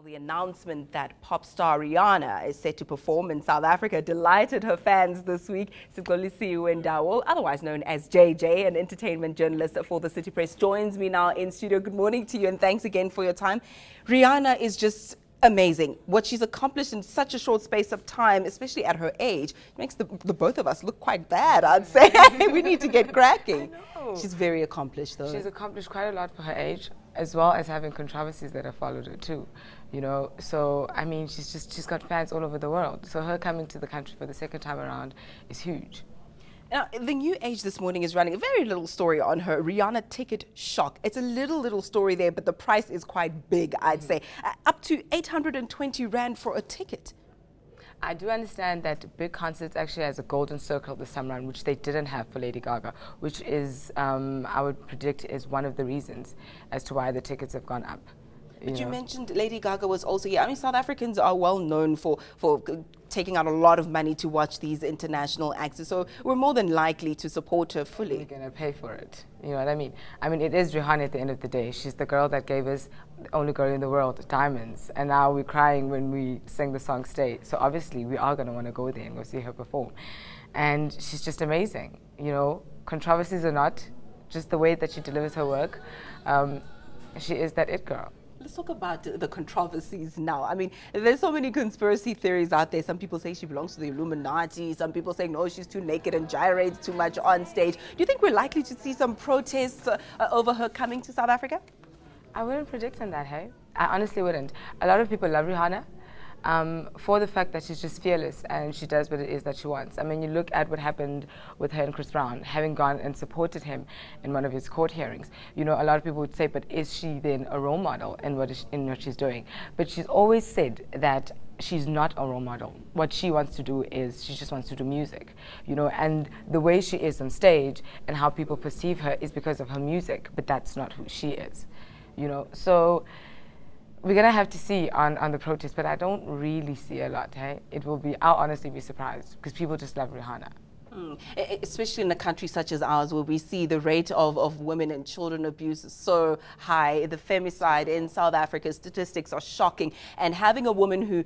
The announcement that pop star Rihanna is set to perform in South Africa delighted her fans this week. Sixolisiwe Ndawo, otherwise known as JJ, an entertainment journalist for the City Press, joins me now in studio. Good morning to you and thanks again for your time. Rihanna is just amazing. What she's accomplished in such a short space of time, especially at her age, makes the both of us look quite bad, I'd say. We need to get cracking. I know. She's very accomplished, though. She's accomplished quite a lot for her age, as well as having controversies that have followed her too. You know, so I mean, she's got fans all over the world. So her coming to the country for the second time around is huge. Now, the New Age this morning is running a very little story on her Rihanna ticket shock. It's a little story there, but the price is quite big, I'd say. Up to 820 Rand for a ticket. I do understand that big concerts actually has a golden circle this time around, which they didn't have for Lady Gaga, which is, I would predict, is one of the reasons as to why the tickets have gone up. But you mentioned Lady Gaga was also here. I mean, South Africans are well known for taking out a lot of money to watch these international acts. So we're more than likely to support her fully. We're going to pay for it. You know what I mean? I mean, it is Rihanna at the end of the day. She's the girl that gave us the only girl in the world, Diamonds. And now we're crying when we sing the song Stay. So obviously we are going to want to go there and go see her perform. And she's just amazing. You know, controversies or not, just the way that she delivers her work, she is that it girl. Let's talk about the controversies now. I mean, there's so many conspiracy theories out there. Some people say she belongs to the Illuminati. Some people say, no, she's too naked and gyrates too much on stage. Do you think we're likely to see some protests over her coming to South Africa? I wouldn't predict on that, hey? I honestly wouldn't. A lot of people love Rihanna for the fact that she's just fearless and she does what it is that she wants. I mean, you look at what happened with her and Chris Brown, having gone and supported him in one of his court hearings. You know, a lot of people would say, but is she then a role model in what she's doing? But she's always said that she's not a role model. What she wants to do is she just wants to do music, you know, and the way she is on stage and how people perceive her is because of her music, but that's not who she is, you know. So we're going to have to see on the protest, but I don't really see a lot, hey? It will be, I'll honestly be surprised, because people just love Rihanna. Especially in a country such as ours, where we see the rate of women and children abuse is so high. The femicide in South Africa statistics are shocking. And having a woman who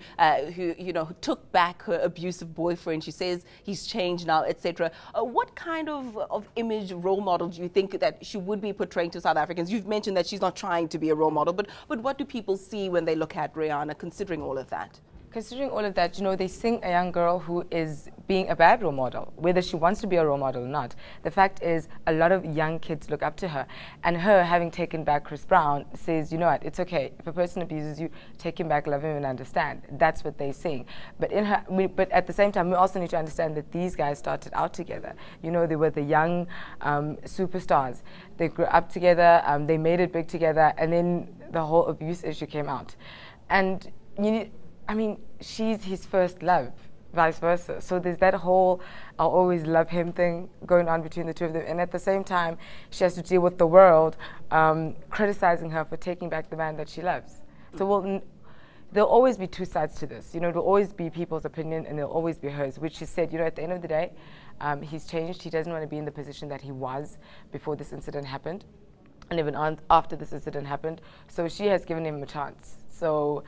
took back her abusive boyfriend, she says he's changed now, etc. What kind of image role model do you think that she would be portraying to South Africans? You've mentioned that she's not trying to be a role model, but what do people see when they look at Rihanna, considering all of that? Considering all of that, you know, they sing a young girl who is being a bad role model, whether she wants to be a role model or not. The fact is, a lot of young kids look up to her. And her, having taken back Chris Brown, says, you know what, it's okay. If a person abuses you, take him back, love him, and understand. That's what they sing. But at the same time, we also need to understand that these guys started out together. You know, they were the young superstars. They grew up together, they made it big together, and then the whole abuse issue came out. And I mean, she's his first love, vice versa. So there's that whole I'll always love him thing going on between the two of them. And at the same time, she has to deal with the world criticizing her for taking back the man that she loves. So there'll always be two sides to this. You know, there'll always be people's opinion and there'll always be hers, which she said, you know, at the end of the day, he's changed. He doesn't want to be in the position that he was before this incident happened, and even after this incident happened. So she has given him a chance. So,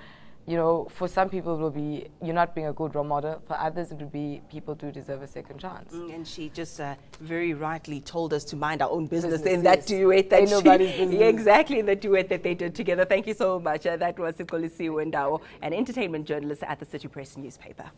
you know, for some people it will be, you're not being a good role model. For others it will be, people do deserve a second chance. And she just very rightly told us to mind our own business in yes. that duet that exactly in the duet that they did together. Thank you so much. That was Sixolisiwe Ndawo, an entertainment journalist at the City Press newspaper.